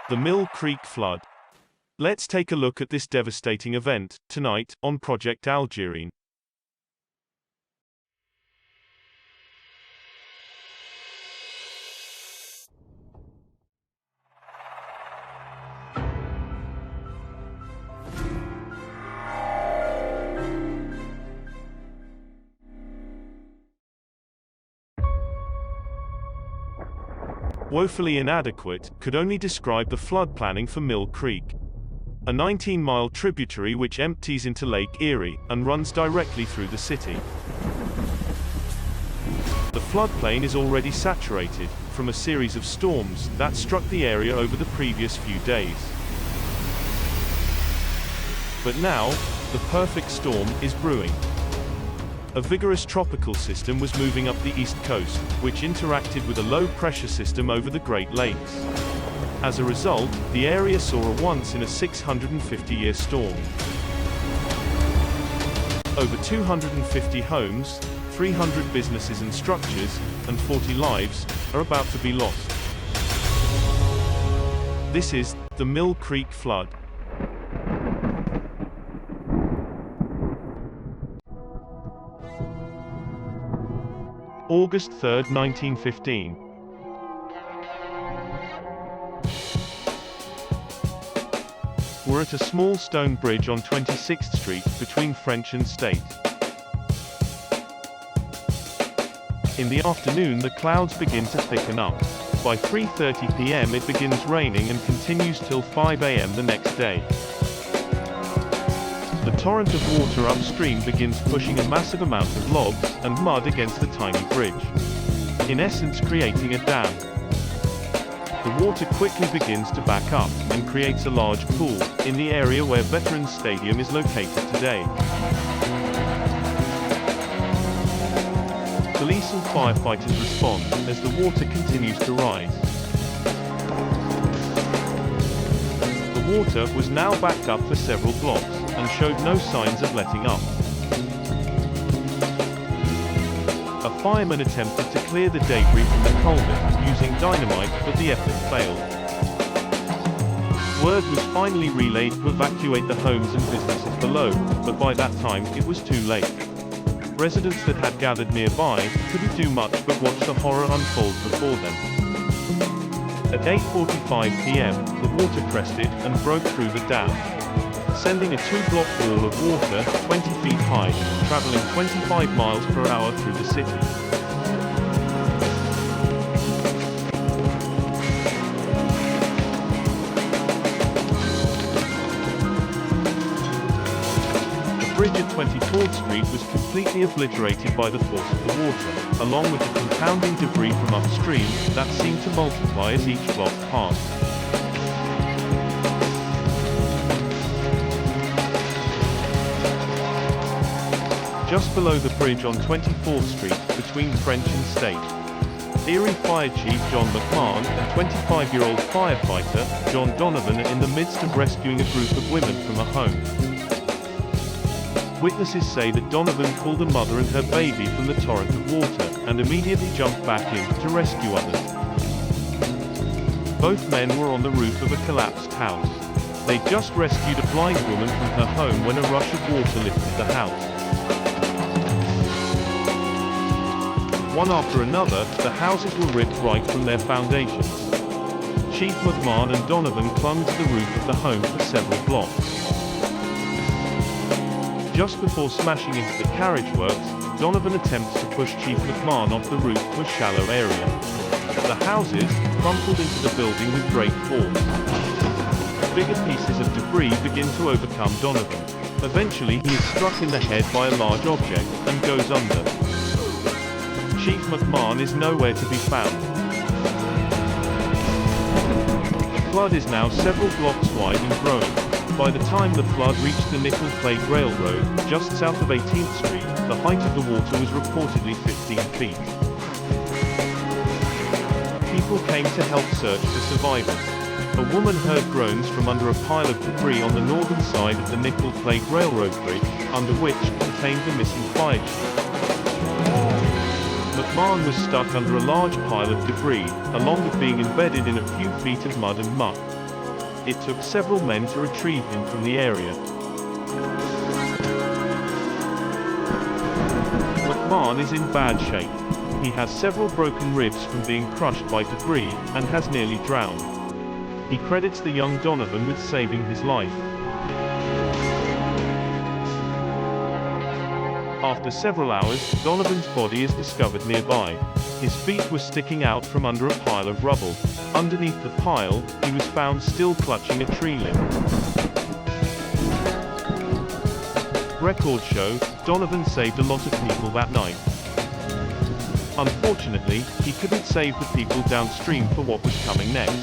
The Mill Creek Flood. Let's take a look at this devastating event, tonight, on Project Algerine. Woefully inadequate, could only describe the flood planning for Mill Creek. A 19-mile tributary which empties into Lake Erie, and runs directly through the city. The floodplain is already saturated, from a series of storms that struck the area over the previous few days. But now, the perfect storm is brewing. A vigorous tropical system was moving up the east coast, which interacted with a low-pressure system over the Great Lakes. As a result, the area saw a once-in-a-650-year storm. Over 250 homes, 300 businesses and structures, and 40 lives are about to be lost. This is the Mill Creek Flood. August 3, 1915. We're at a small stone bridge on 26th Street, between French and State. In the afternoon the clouds begin to thicken up. By 3:30 p.m. it begins raining and continues till 5 a.m. the next day. The torrent of water upstream begins pushing a massive amount of logs and mud against the tiny bridge, in essence creating a dam. The water quickly begins to back up, and creates a large pool, in the area where Veterans Stadium is located today. Police and firefighters respond, as the water continues to rise. The water was now backed up for several blocks, and showed no signs of letting up. A fireman attempted to clear the debris from the culvert, using dynamite, but the effort failed. Word was finally relayed to evacuate the homes and businesses below, but by that time, it was too late. Residents that had gathered nearby couldn't do much but watch the horror unfold before them. At 8:45 p.m., the water crested and broke through the dam, sending a 2-block wall of water, 20 feet high, traveling 25 miles per hour through the city. The bridge at 24th Street was completely obliterated by the force of the water, along with the compounding debris from upstream that seemed to multiply as each block passed. Just below the bridge on 24th Street, between French and State, Erie Fire Chief John McMahon and 25-year-old firefighter John Donovan are in the midst of rescuing a group of women from a home. Witnesses say that Donovan pulled a mother and her baby from the torrent of water, and immediately jumped back in to rescue others. Both men were on the roof of a collapsed house. They just rescued a blind woman from her home when a rush of water lifted the house. One after another, the houses were ripped right from their foundations. Chief McMahon and Donovan clung to the roof of the home for several blocks. Just before smashing into the carriage works, Donovan attempts to push Chief McMahon off the roof to a shallow area. The houses crumpled into the building with great force. Bigger pieces of debris begin to overcome Donovan. Eventually he is struck in the head by a large object, and goes under. Chief McMahon is nowhere to be found. The flood is now several blocks wide and growing. By the time the flood reached the Nickel Plate Railroad, just south of 18th Street, the height of the water was reportedly 15 feet. People came to help search for survivors. A woman heard groans from under a pile of debris on the northern side of the Nickel Plate Railroad bridge, under which contained the missing fire chief. McMahon was stuck under a large pile of debris, along with being embedded in a few feet of mud and muck. It took several men to retrieve him from the area. McMahon is in bad shape. He has several broken ribs from being crushed by debris, and has nearly drowned. He credits the young Donovan with saving his life. After several hours, Donovan's body is discovered nearby. His feet were sticking out from under a pile of rubble. Underneath the pile, he was found still clutching a tree limb. Records show, Donovan saved a lot of people that night. Unfortunately, he couldn't save the people downstream for what was coming next.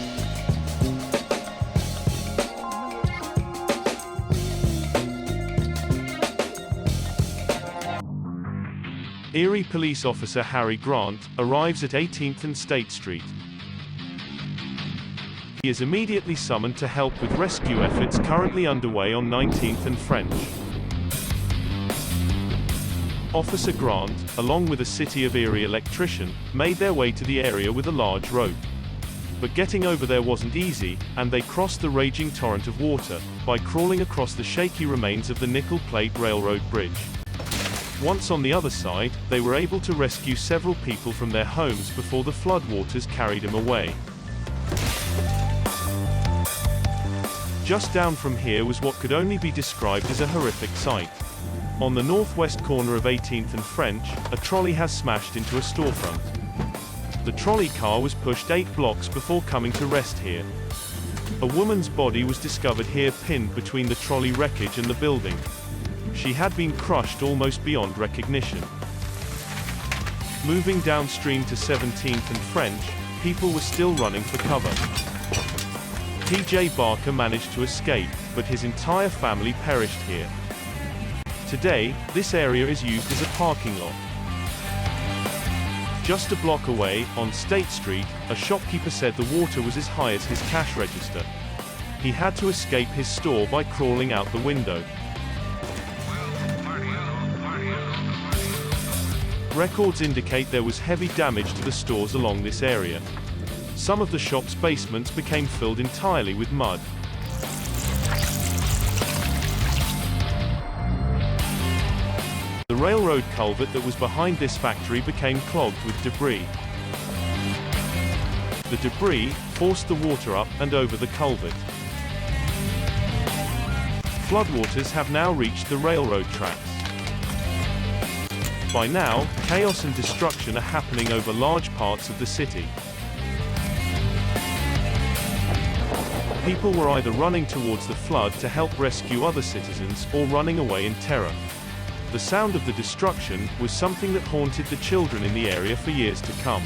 Erie police officer Harry Grant arrives at 18th and State Street. He is immediately summoned to help with rescue efforts currently underway on 19th and French. Officer Grant, along with a City of Erie electrician, made their way to the area with a large rope. But getting over there wasn't easy, and they crossed the raging torrent of water by crawling across the shaky remains of the Nickel Plate Railroad Bridge. Once on the other side, they were able to rescue several people from their homes before the floodwaters carried them away. Just down from here was what could only be described as a horrific sight. On the northwest corner of 18th and French, a trolley has smashed into a storefront. The trolley car was pushed 8 blocks before coming to rest here. A woman's body was discovered here pinned between the trolley wreckage and the building. She had been crushed almost beyond recognition. Moving downstream to 17th and French, people were still running for cover. P.J. Barker managed to escape, but his entire family perished here. Today, this area is used as a parking lot. Just a block away, on State Street, a shopkeeper said the water was as high as his cash register. He had to escape his store by crawling out the window. Records indicate there was heavy damage to the stores along this area. Some of the shop's basements became filled entirely with mud. The railroad culvert that was behind this factory became clogged with debris. The debris forced the water up and over the culvert. Floodwaters have now reached the railroad tracks. By now, chaos and destruction are happening over large parts of the city. People were either running towards the flood to help rescue other citizens or running away in terror. The sound of the destruction was something that haunted the children in the area for years to come.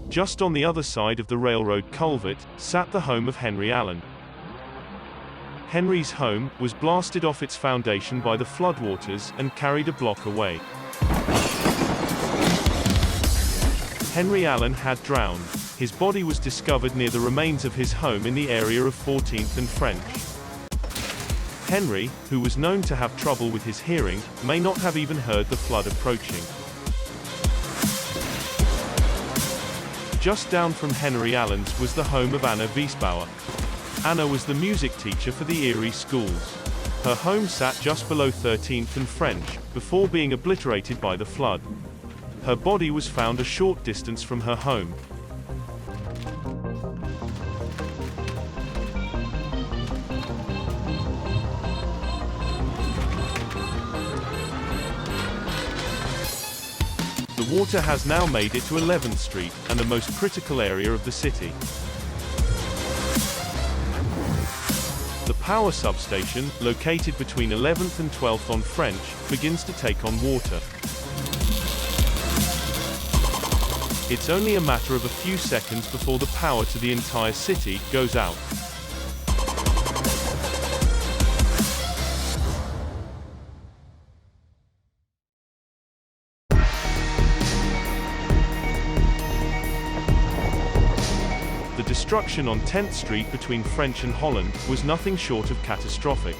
Just on the other side of the railroad culvert, sat the home of Henry Allen. Henry's home was blasted off its foundation by the floodwaters and carried a block away. Henry Allen had drowned. His body was discovered near the remains of his home in the area of 14th and French. Henry, who was known to have trouble with his hearing, may not have even heard the flood approaching. Just down from Henry Allen's was the home of Anna Wiesbauer. Anna was the music teacher for the Erie schools. Her home sat just below 13th and French, before being obliterated by the flood. Her body was found a short distance from her home. The water has now made it to 11th Street, and the most critical area of the city. The power substation, located between 11th and 12th on French, begins to take on water. It's only a matter of a few seconds before the power to the entire city goes out. The destruction on 10th Street between French and Holland was nothing short of catastrophic.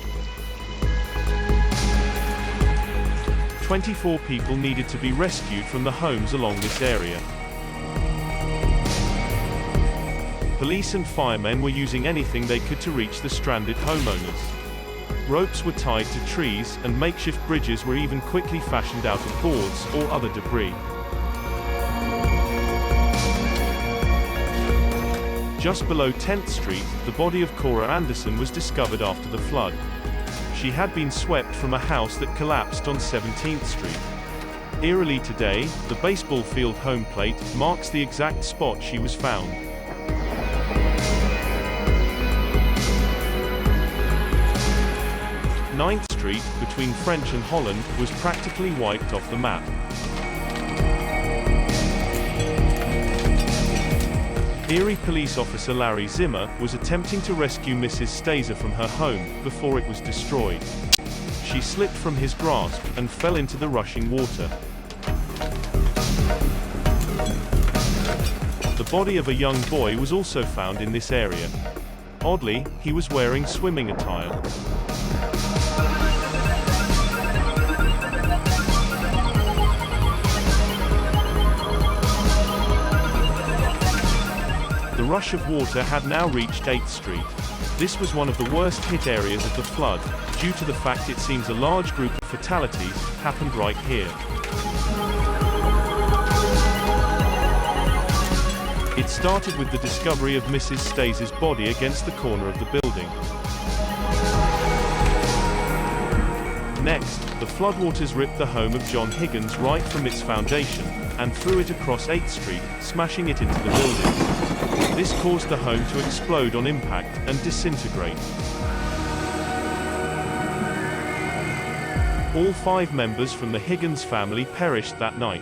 24 people needed to be rescued from the homes along this area. Police and firemen were using anything they could to reach the stranded homeowners. Ropes were tied to trees, and makeshift bridges were even quickly fashioned out of boards or other debris. Just below 10th Street, the body of Cora Anderson was discovered after the flood. She had been swept from a house that collapsed on 17th Street. Eerily today, the baseball field home plate marks the exact spot she was found. 9th Street, between French and Holland, was practically wiped off the map. Erie police officer Larry Zimmer was attempting to rescue Mrs. Stazer from her home before it was destroyed. She slipped from his grasp and fell into the rushing water. The body of a young boy was also found in this area. Oddly, he was wearing swimming attire. The rush of water had now reached 8th Street. This was one of the worst hit areas of the flood, due to the fact it seems a large group of fatalities happened right here. It started with the discovery of Mrs. Stazer's body against the corner of the building. Next, the floodwaters ripped the home of John Higgins right from its foundation, and threw it across 8th Street, smashing it into the building. This caused the home to explode on impact and disintegrate. All 5 members from the Higgins family perished that night.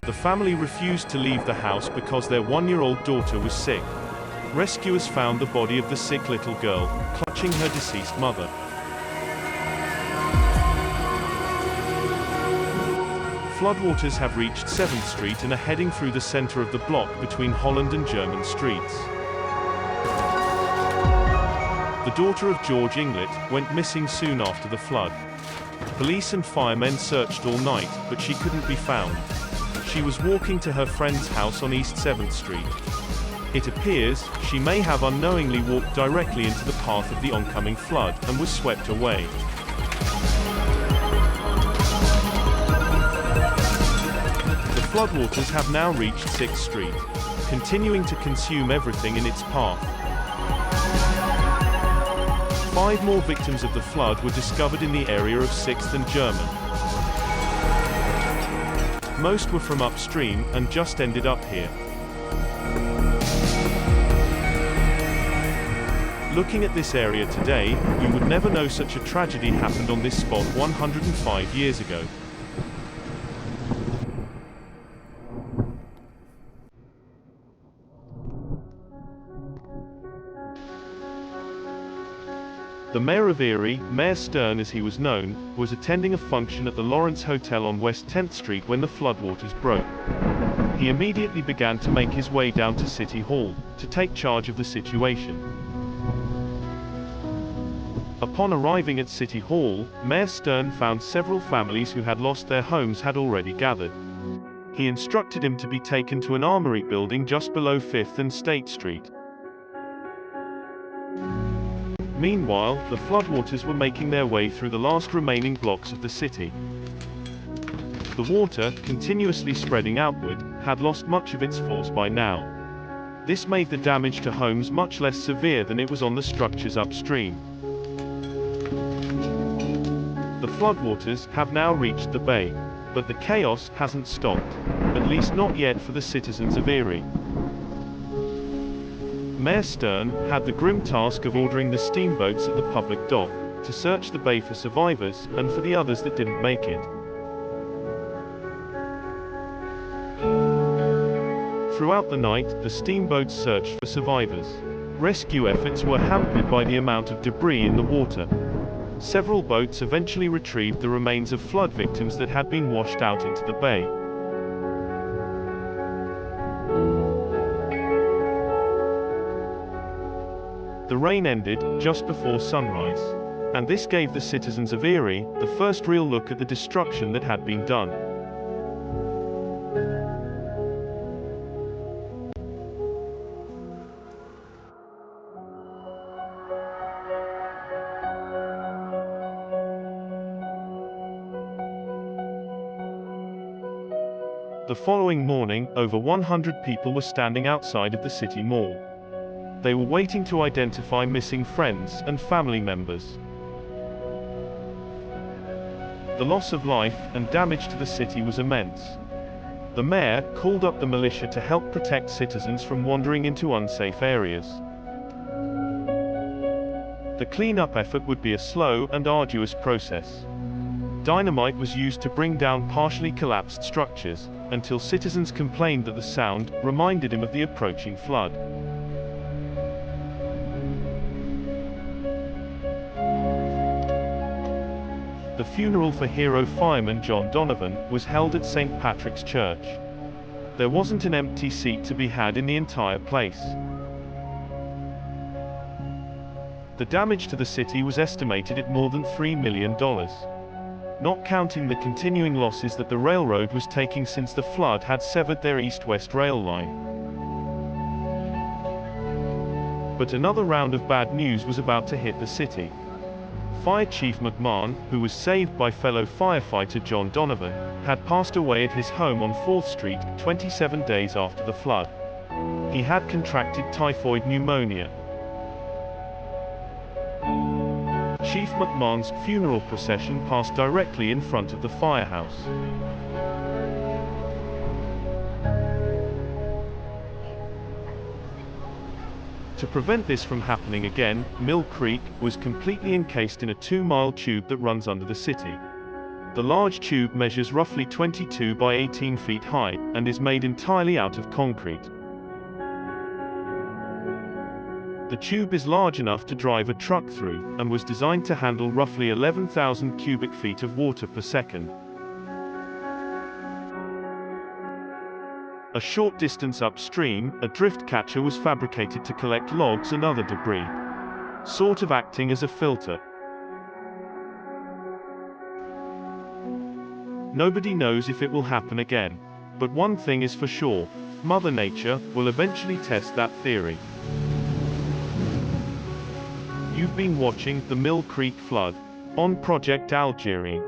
The family refused to leave the house because their 1-year-old daughter was sick. Rescuers found the body of the sick little girl, clutching her deceased mother. Floodwaters have reached 7th Street and are heading through the center of the block between Holland and German streets. The daughter of George Inglet went missing soon after the flood. Police and firemen searched all night, but she couldn't be found. She was walking to her friend's house on East 7th Street. It appears she may have unknowingly walked directly into the path of the oncoming flood and was swept away. The floodwaters have now reached 6th Street, continuing to consume everything in its path. 5 more victims of the flood were discovered in the area of 6th and German. Most were from upstream and just ended up here. Looking at this area today, you would never know such a tragedy happened on this spot 105 years ago. The mayor of Erie, Mayor Stern as he was known, was attending a function at the Lawrence Hotel on West 10th Street when the floodwaters broke. He immediately began to make his way down to City Hall, to take charge of the situation. Upon arriving at City Hall, Mayor Stern found several families who had lost their homes had already gathered. He instructed him to be taken to an armory building just below 5th and State Street. Meanwhile, the floodwaters were making their way through the last remaining blocks of the city. The water, continuously spreading outward, had lost much of its force by now. This made the damage to homes much less severe than it was on the structures upstream. The floodwaters have now reached the bay, but the chaos hasn't stopped, at least not yet for the citizens of Erie. Mayor Stern had the grim task of ordering the steamboats at the public dock to search the bay for survivors and for the others that didn't make it. Throughout the night, the steamboats searched for survivors. Rescue efforts were hampered by the amount of debris in the water. Several boats eventually retrieved the remains of flood victims that had been washed out into the bay. The rain ended just before sunrise, and this gave the citizens of Erie the first real look at the destruction that had been done. The following morning, over 100 people were standing outside of the city mall. They were waiting to identify missing friends and family members. The loss of life and damage to the city was immense. The mayor called up the militia to help protect citizens from wandering into unsafe areas. The cleanup effort would be a slow and arduous process. Dynamite was used to bring down partially collapsed structures, until citizens complained that the sound reminded him of the approaching flood. The funeral for hero fireman John Donovan was held at St. Patrick's Church. There wasn't an empty seat to be had in the entire place. The damage to the city was estimated at more than $3 million. Not counting the continuing losses that the railroad was taking since the flood had severed their east-west rail line. But another round of bad news was about to hit the city. Fire Chief McMahon, who was saved by fellow firefighter John Donovan, had passed away at his home on 4th Street 27 days after the flood. He had contracted typhoid pneumonia. Chief McMahon's funeral procession passed directly in front of the firehouse. To prevent this from happening again, Mill Creek was completely encased in a 2-mile tube that runs under the city. The large tube measures roughly 22 by 18 feet high, and is made entirely out of concrete. The tube is large enough to drive a truck through, and was designed to handle roughly 11,000 cubic feet of water per second. A short distance upstream, a drift catcher was fabricated to collect logs and other debris, sort of acting as a filter. Nobody knows if it will happen again. But one thing is for sure, Mother Nature will eventually test that theory. You've been watching the Mill Creek flood on Project Algerine.